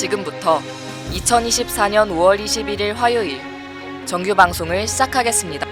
지금부터 2024년 5월 21일 화요일 정규 방송을 시작하겠습니다.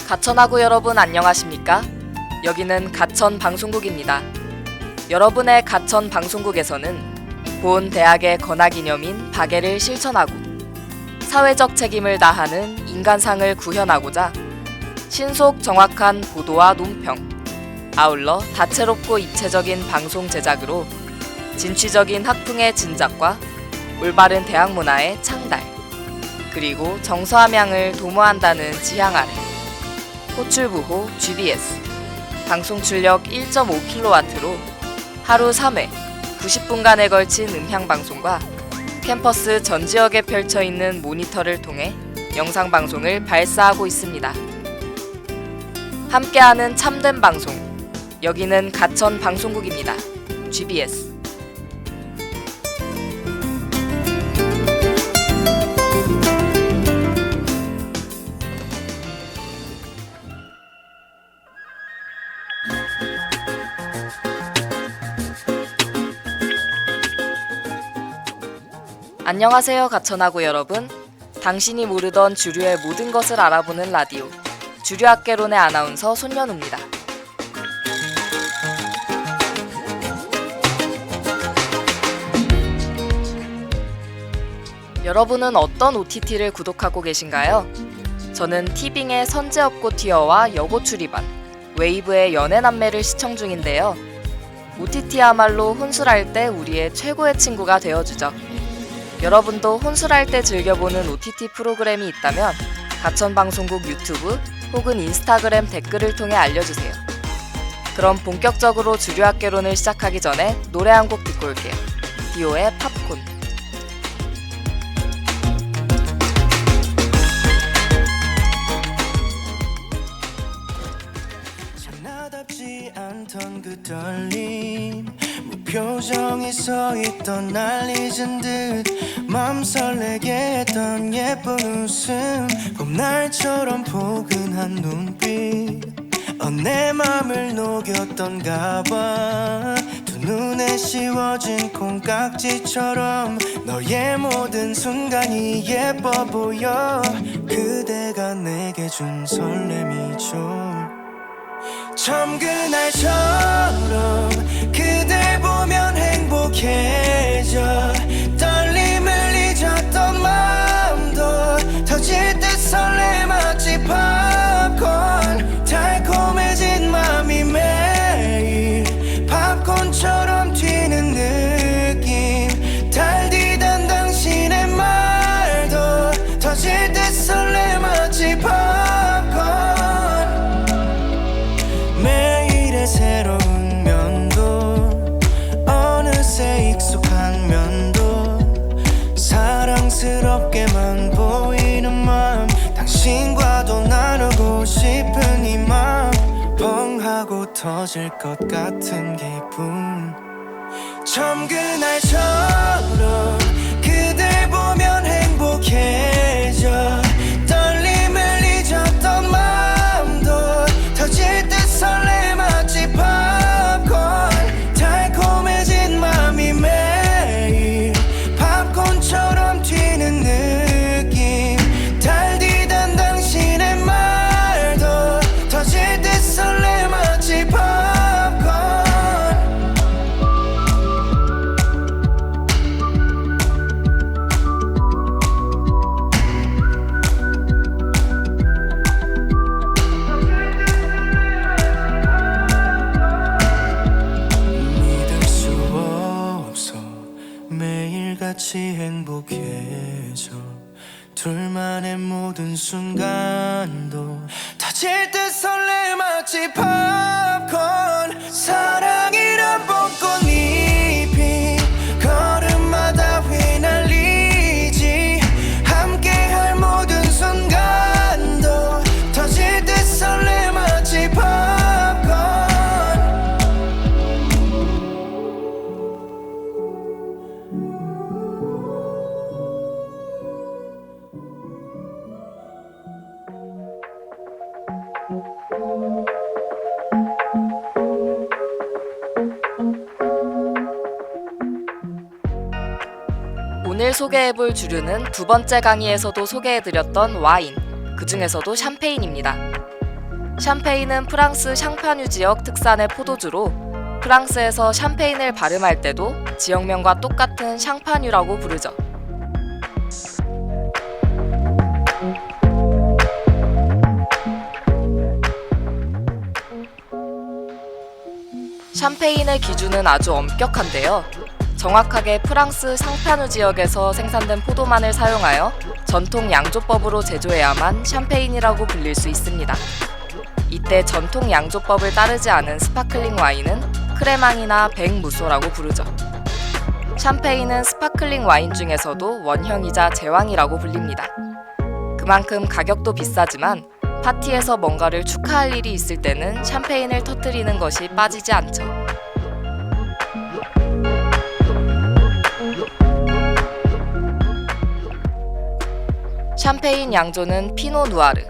가천하구 여러분 안녕하십니까? 여기는 가천 방송국입니다. 여러분의 가천 방송국에서는 본 대학의 건화기념인 박애를 실천하고 사회적 책임을 다하는 인간상을 구현하고자 신속 정확한 보도와 논평, 아울러 다채롭고 입체적인 방송 제작으로 진취적인 학풍의 진작과 올바른 대학 문화의 창달, 그리고 정서함양을 도모한다는 지향 아래 호출부호 GBS, 방송 출력 1.5kW로 하루 3회 90분간에 걸친 음향방송과 캠퍼스 전 지역에 펼쳐있는 모니터를 통해 영상방송을 발사하고 있습니다. 함께하는 참된 방송, 여기는 가천 방송국입니다. GBS. 안녕하세요 가천하구 여러분. 당신이 모르던 주류의 모든 것을 알아보는 라디오 주류학개론의 아나운서 손연우입니다. 여러분은 어떤 OTT를 구독하고 계신가요? 저는 티빙의 선제업고 티어와 여고 출입반, 웨이브의 연애남매를 시청 중인데요. OTT야말로 혼술할 때 우리의 최고의 친구가 되어주죠. 여러분도 혼술할 때 즐겨보는 OTT 프로그램이 있다면 가천방송국 유튜브 혹은 인스타그램 댓글을 통해 알려주세요. 그럼 본격적으로 주류학개론을 시작하기 전에 노래 한 곡 듣고 올게요. 디오의 팝콘. 나답지 않던 그 떨림, 무표정이 서있던 날 잊은 듯 맘 설레게 했던 예쁜 웃음, 봄날처럼 포근한 눈빛, 내 맘을 녹였던가 봐. 두 눈에 씌워진 콩깍지처럼 너의 모든 순간이 예뻐 보여. 그대가 내게 준 설렘이죠. 처음 그날처럼 그댈 보면 행복해져. 떨림을 잊었던 마음도 터질 듯 설레 마치 팝콘. 달콤해진 맘이 매일 팝콘처럼 튀는 느낌. 달디던 당신의 말도 터질 듯 설레 마치 팝콘. 매일의 새로운 면도 어느새 익숙한 면도 사랑스럽게만 보이는 맘, 당신과도 나누고 싶은 이 맘, 뻥 하고 터질 것 같은 기분. 처음 그날처럼 그댈 보면 행복해져. 떨림을 잊었던 마음도 터질 듯 설레 마치 팝콘. 달콤해진 맘이 매일 팝콘처럼 튀는 느낌. 달디던 당신의 말도 터질 듯 설레 마치 팝콘. 매일같이 행복해져. 둘만의 모든 순간도 터질 듯 설레 마치 팝콘. 사랑이란 벚꽃잎이 걸음마다 휘날리지. 함께할 모든 순간도 오늘 소개해볼 주류는 두 번째 강의에서도 소개해드렸던 와인, 그 중에서도 샴페인입니다. 샴페인은 프랑스 샹파뉴 지역 특산의 포도주로 프랑스에서 샴페인을 발음할 때도 지역명과 똑같은 샹파뉴라고 부르죠. 샴페인의 기준은 아주 엄격한데요. 정확하게 프랑스 샹파뉴 지역에서 생산된 포도만을 사용하여 전통 양조법으로 제조해야만 샴페인이라고 불릴 수 있습니다. 이때 전통 양조법을 따르지 않은 스파클링 와인은 크레망이나 백무소라고 부르죠. 샴페인은 스파클링 와인 중에서도 원형이자 제왕이라고 불립니다. 그만큼 가격도 비싸지만 파티에서 뭔가를 축하할 일이 있을 때는 샴페인을 터뜨리는 것이 빠지지 않죠. 샴페인 양조는 피노 누아르,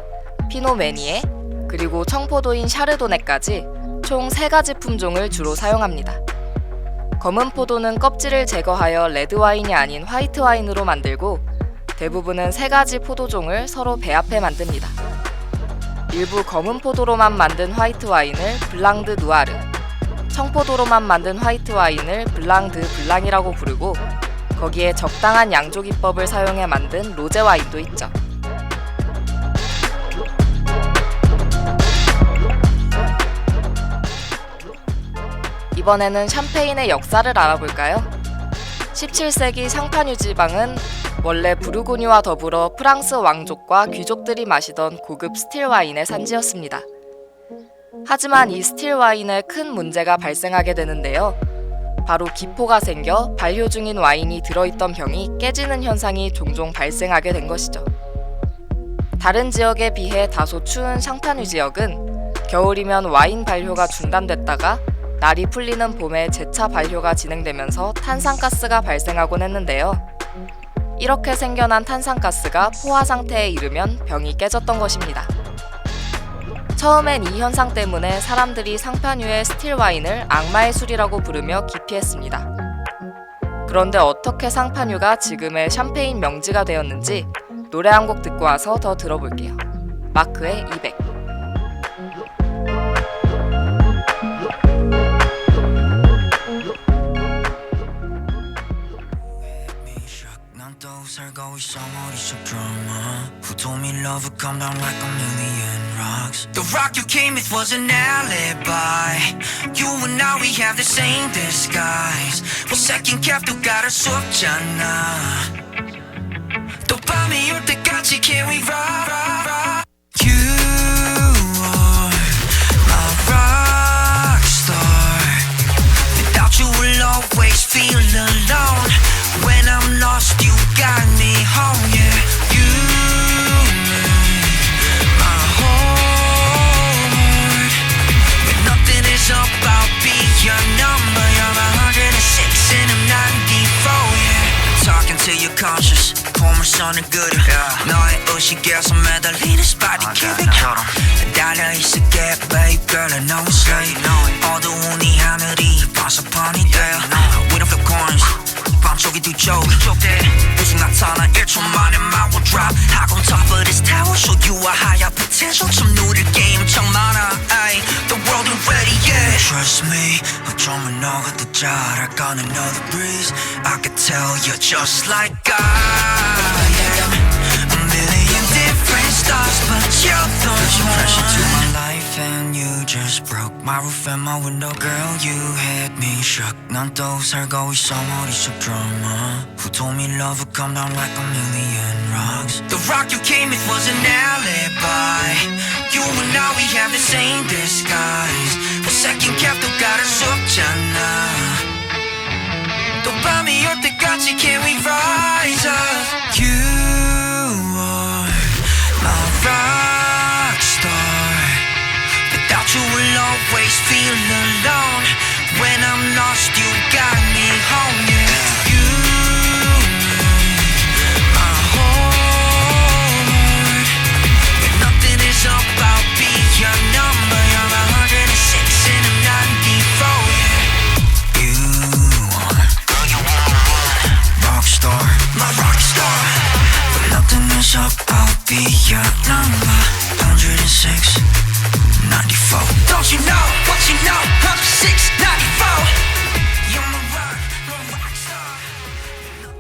피노 메니에, 그리고 청포도인 샤르도네까지 총 3가지 품종을 주로 사용합니다. 검은 포도는 껍질을 제거하여 레드와인이 아닌 화이트와인으로 만들고 대부분은 3가지 포도종을 서로 배합해 만듭니다. 일부 검은 포도로만 만든 화이트와인을 블랑 드 누아르, 청포도로만 만든 화이트와인을 블랑 드 블랑이라고 부르고 거기에 적당한 양조 기법을 사용해 만든 로제와인도 있죠. 이번에는 샴페인의 역사를 알아볼까요? 17세기 샹파뉴 지방은 원래 부르고뉴와 더불어 프랑스 왕족과 귀족들이 마시던 고급 스틸 와인의 산지였습니다. 하지만 이 스틸 와인에 큰 문제가 발생하게 되는데요. 바로 기포가 생겨 발효 중인 와인이 들어있던 병이 깨지는 현상이 종종 발생하게 된 것이죠. 다른 지역에 비해 다소 추운 샹파뉴 지역은 겨울이면 와인 발효가 중단됐다가 날이 풀리는 봄에 재차 발효가 진행되면서 탄산가스가 발생하곤 했는데요. 이렇게 생겨난 탄산가스가 포화 상태에 이르면 병이 깨졌던 것입니다. 처음엔 이 현상 때문에 사람들이 샹파뉴의 스틸 와인을 악마의 술이라고 부르며 기피했습니다. 그런데 어떻게 샹파뉴가 지금의 샴페인 명지가 되었는지 노래 한 곡 듣고 와서 더 들어볼게요. 마크의 200. 살고 있어 머릿속 drama Who told me love would come down like a million rocks The rock you came with was an alibi You and I we have the same disguise 뭐 second cap도 가를 수 없잖아 또 밤이 올 때까지 can we rock You are my rock star Without you will always feel alone When I'm lost, you got me home, yeah. You make my heart. When nothing is about being your number, you're my 106 and I'm 94, yeah. Talking to your conscious, 보물선을 그려. 너의 의식에서 매달리는 스파디 기백처럼 달려 있을게, babe girl, I know it's late. 어두운 이 하늘이 반사판이 되어. We don't flip coins. 밤속이 두 쪽 우승 나타나 1초 만에 my will drop Hop on top of this tower show you a higher potential 좀 누릴 게임 엄청 많아 ay, The world ain't ready yet Trust me 어쩌면 너가 더 잘 알까 another breeze I could tell you're just like I am A million different stars but you're the one Fresh into my life and you just broke my roof and my window girl you had me shook 난 또 살고 있어 머릿속 drama Who told me love would come down like a million rocks The rock you came with was an alibi You and I we have the same disguise 뭐 second cap도 가를 수 없잖아 또 밤이 올 때까지 can we rise up You are my rock star Without you will always feel alone When I'm lost you got me home yeah You make my heart When nothing is about being your number You're my 106 and I'm 94 yeah You are rockstar My is up, I'll be your number 106, 94. Don't you know what you know? 106, 94. You're my rock star.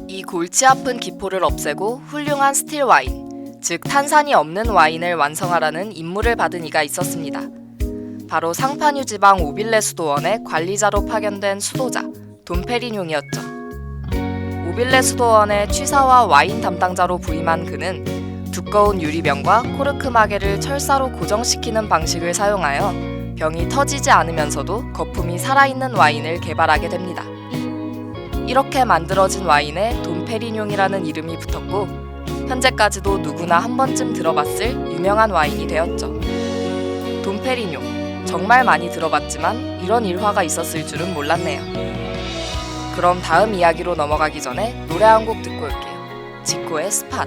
이 골치 아픈 기포를 없애고 훌륭한 스틸 와인, 즉 탄산이 없는 와인을 완성하라는 임무를 받은 이가 있었습니다. 바로 상파뉴 지방 오빌레 수도원의 관리자로 파견된 수도자 돈페리뇽이었죠. 오빌레 수도원의 취사와 와인 담당자로 부임한 그는 두꺼운 유리병과 코르크 마개를 철사로 고정시키는 방식을 사용하여 병이 터지지 않으면서도 거품이 살아있는 와인을 개발하게 됩니다. 이렇게 만들어진 와인에 돈페리뇽이라는 이름이 붙었고 현재까지도 누구나 한 번쯤 들어봤을 유명한 와인이 되었죠. 돈페리뇽, 정말 많이 들어봤지만 이런 일화가 있었을 줄은 몰랐네요. 그럼 다음 이야기로 넘어가기 전에 노래 한 곡 듣고 올게요. 지코의 스팟.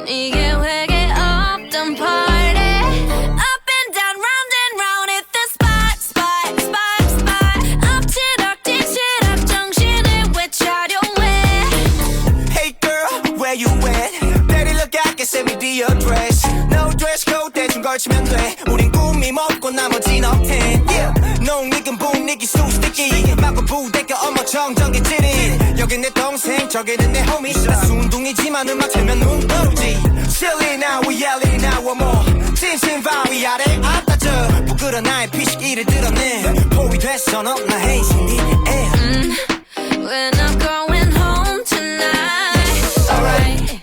이 계획에 없던 party Up and down, round and round at the spot, spot, spot, spot 엎치락 뒤치락 정신을 외차려 해 Hey girl, where you at? 내리러 갈게, send me the address. No dress code, 대충 걸치면 돼. 우린 꿈이 먹고 나머진 업텐. Yeah, 농익은 붐익이 수스티키. 막고 부대껴 어머 정정기 찌릿. 여긴 내 동생, 저기는 내 homie. 나 순둥이지만 음악 틀면 눈 떠오르지. Silly now, we yelling now one more. 찐친 바위 아래 앞다져. 부끄러 나의 피식이를 드러내. 포위 됐어, 너나 헤이신니. We're not going home tonight Alright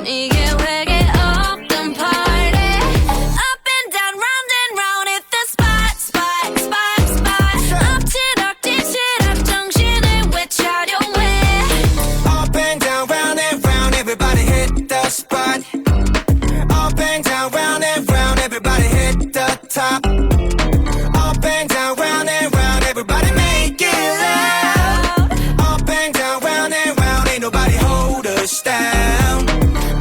이 계획에 없던 party Up and down, round and round at the spot, spot, spot, spot 엎치락 뒤치락 정신을 외차려 해 Up and down, round and round, everybody hit the spot. Up and down, round and round, everybody hit the top. Up and down, round and round, everybody make it loud. Up and down, round and round, ain't nobody hold us down.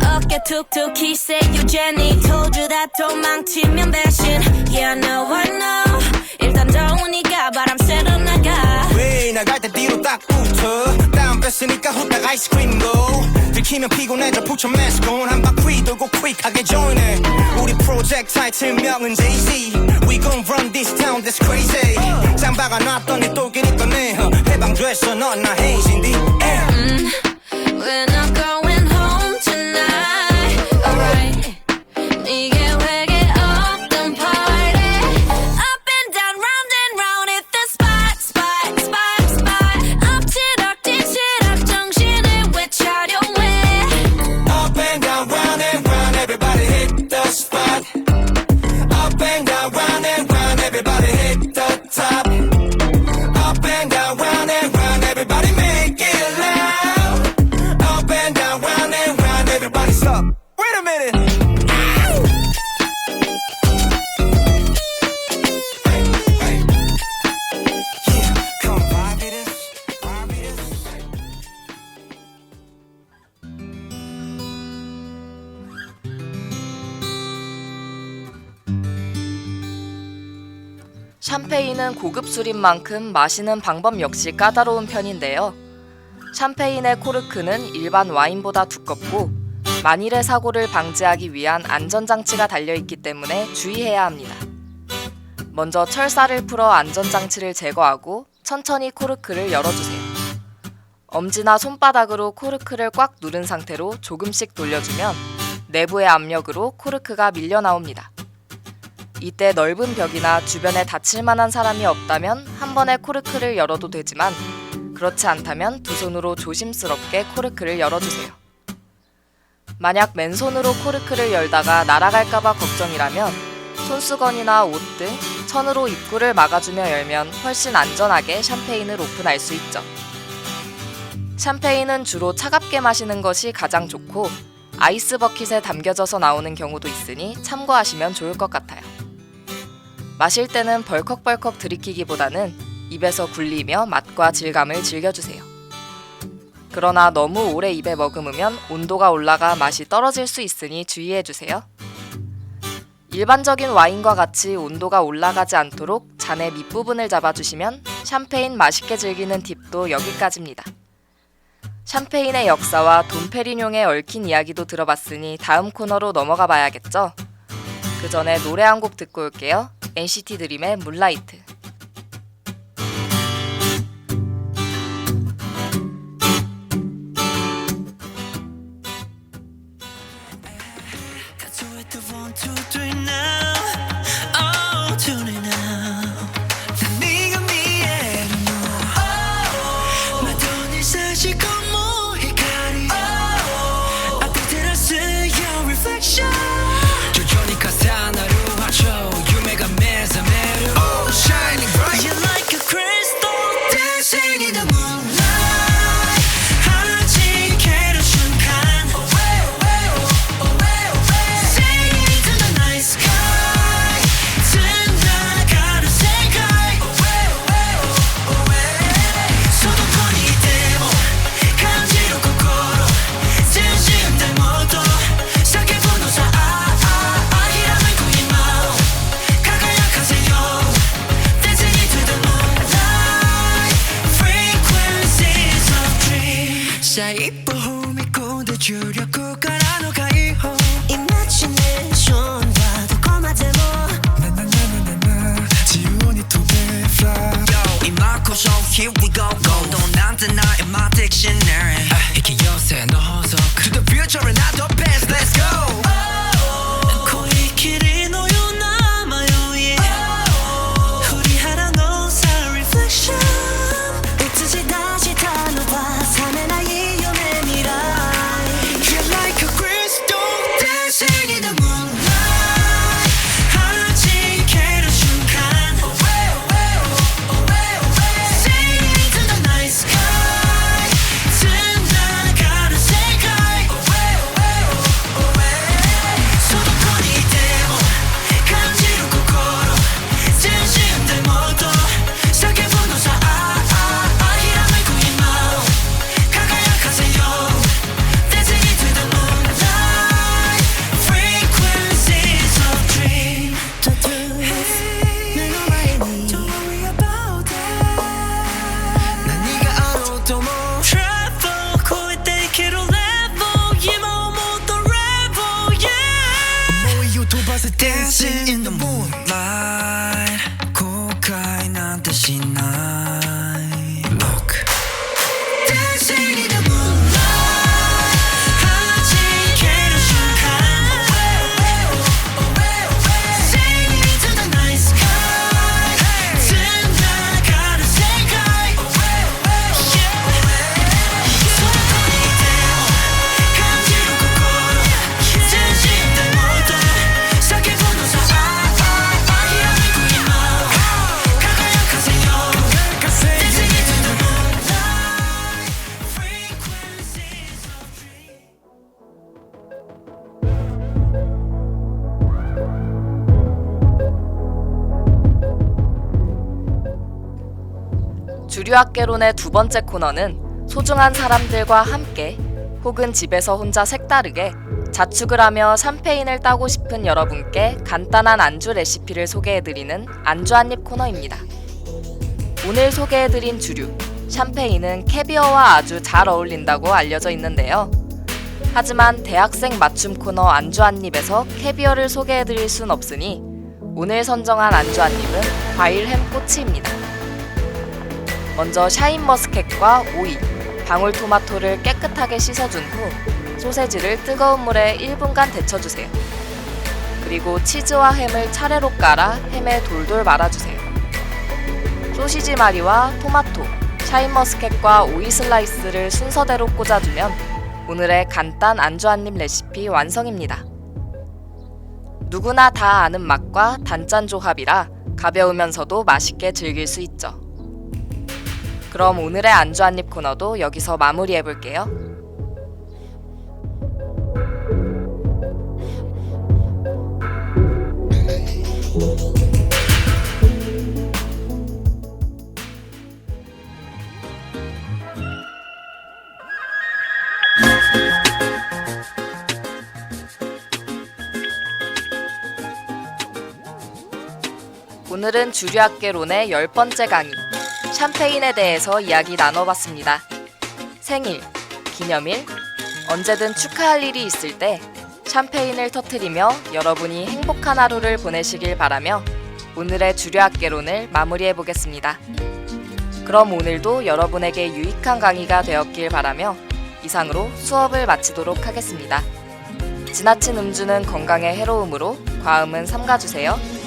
어깨 툭툭히 say you Jenny Told you that 도망치면 배신 Yeah, I know 일단 더우니까 바람 쐬러 나가 왜 나갈 때 뒤로 딱 붙어. 다운 뺐으니까 후딱 아이스크림도. 들키면 피곤해져 put your mask on. 한 바퀴 돌고 quick하게 join해. 우리 프로젝트 타이틀명은 Jay-Z. We gon' run this town, that's crazy. 짬바가 놨더니 또 끼니 꺼내. 해방됐어 넌 나 헤이신디. We're not going home tonight Alright 이 계획에 없던 party Up and down, round and round at the spot, spot, spot, spot 엎치락 뒤치락 정신을 외차려 해 Up and down, round and round, everybody hit the spot. Up and down, round and round, everybody hit the top. Up and down, round and round, everybody make it loud. Up and down, round and round, everybody stop. Wait a minute. Hey. Yeah, come vibe with us, vibe with us. 샴페인은 고급 술인 만큼 마시는 방법 역시 까다로운 편인데요. 샴페인의 코르크는 일반 와인보다 두껍고 만일의 사고를 방지하기 위한 안전장치가 달려있기 때문에 주의해야 합니다. 먼저 철사를 풀어 안전장치를 제거하고 천천히 코르크를 열어주세요. 엄지나 손바닥으로 코르크를 꽉 누른 상태로 조금씩 돌려주면 내부의 압력으로 코르크가 밀려 나옵니다. 이때 넓은 벽이나 주변에 다칠 만한 사람이 없다면 한 번에 코르크를 열어도 되지만 그렇지 않다면 두 손으로 조심스럽게 코르크를 열어주세요. 만약 맨손으로 코르크를 열다가 날아갈까봐 걱정이라면 손수건이나 옷 등 천으로 입구를 막아주며 열면 훨씬 안전하게 샴페인을 오픈할 수 있죠. 샴페인은 주로 차갑게 마시는 것이 가장 좋고 아이스 버킷에 담겨져서 나오는 경우도 있으니 참고하시면 좋을 것 같아요. 마실 때는 벌컥벌컥 들이키기보다는 입에서 굴리며 맛과 질감을 즐겨주세요. 그러나 너무 오래 입에 머금으면 온도가 올라가 맛이 떨어질 수 있으니 주의해주세요. 일반적인 와인과 같이 온도가 올라가지 않도록 잔의 밑부분을 잡아주시면 샴페인 맛있게 즐기는 팁도 여기까지입니다. 샴페인의 역사와 돈페리뇽에 얽힌 이야기도 들어봤으니 다음 코너로 넘어가 봐야겠죠? 그 전에 노래 한 곡 듣고 올게요. NCT 드림의 문라이트. Do it the 1, 2, 3 now. Oh, tune it now. 난 네가 미에로 너. 마돈이 사실 como 히카리. 아뜨들었어 your reflection. 조종이 카사나로 맞춰 유메가 메사메로. Oh, shining bright. You're like a crystal dancing in the moonlight. 하지케로 순간. Singing to the night sky. 지나가는 세계. 소동권이 되고 간지러心. 진심 될 모두 사계 분노사 아이라는 거인 마음. 가가약하세요. Dancing into the moonlight. Frequencies of dream. さあ一歩踏み込んで重力からの解放. Imagination はどこまでも. 지원이 to be fly. Yo, 이마코서 here we go go. 또 난데 나의 my dictionary. 이렇게 요새 넣어서 to the future and not the past. Let's go. 코이키리 놓여 남아요 yeah. 우리 하나 놓사 reflection. 웃지 다시 단어봐 삶의 나의 연애 미래. You're like a crystal dancing in the moonlight. 하지케로 순간. Singing to the night sky. 지나가는 세계. 소동권이 되고 간지러心. 진심 될 모두 사계 분노사 아이라는 거인 마음. 가가약하세요. Dancing into the moonlight. Frequencies of dream. The truth 내 너만이. Don't worry about that. 난 네가 알아도 뭐. Travel could take it a level. 이 마음 모두 rebel yeah. 모여 도봐서 dancing in the moonlight. 고가의 난 듯이 night. Look. Dancing in the moonlight. 하지케로 순간. Singing to the night sky. 지나가는 세계. 소동권이 되고 간지러心. 진심 될 모두 사계 분노사 아이라는 거인 마음. 가가약하세요. Dancing into the moonlight. Frequencies of dream. 주류학개론의 두 번째 코너는 소중한 사람들과 함께 혹은 집에서 혼자 색다르게 자축을 하며 샴페인을 따고 싶은 여러분께 간단한 안주 레시피를 소개해드리는 안주 한입 코너입니다. 오늘 소개해드린 주류, 샴페인은 캐비어와 아주 잘 어울린다고 알려져 있는데요. 하지만 대학생 맞춤 코너 안주 한입에서 캐비어를 소개해드릴 순 없으니 오늘 선정한 안주 한입은 과일 햄 꼬치입니다. 먼저 샤인머스켓과 오이, 방울토마토를 깨끗하게 씻어준 후 소세지를 뜨거운 물에 1분간 데쳐주세요. 그리고 치즈와 햄을 차례로 깔아 햄에 돌돌 말아주세요. 소시지 마리와 토마토, 샤인머스켓과 오이 슬라이스를 순서대로 꽂아주면 오늘의 간단 안주 한입 레시피 완성입니다. 누구나 다 아는 맛과 단짠 조합이라 가벼우면서도 맛있게 즐길 수 있죠. 그럼 오늘의 안주 한입 코너도 여기서 마무리해볼게요. 오늘은 주류학개론의 10번째 강의, 샴페인에 대해서 이야기 나눠봤습니다. 생일, 기념일, 언제든 축하할 일이 있을 때 샴페인을 터뜨리며 여러분이 행복한 하루를 보내시길 바라며 오늘의 주류학개론을 마무리해보겠습니다. 그럼 오늘도 여러분에게 유익한 강의가 되었길 바라며 이상으로 수업을 마치도록 하겠습니다. 지나친 음주는 건강에 해로우므로 과음은 삼가주세요.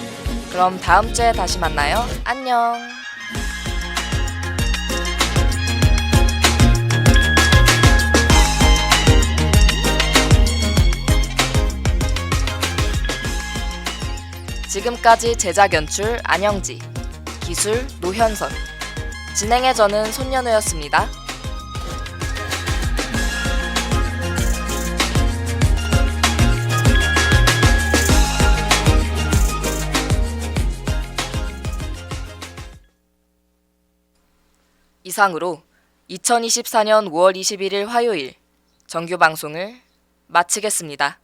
그럼 다음 주에 다시 만나요. 안녕. 지금까지 제작 연출 안영지, 기술 노현선, 진행의 저는 손연우였습니다. 이상으로 2024년 5월 21일 화요일 정규 방송을 마치겠습니다.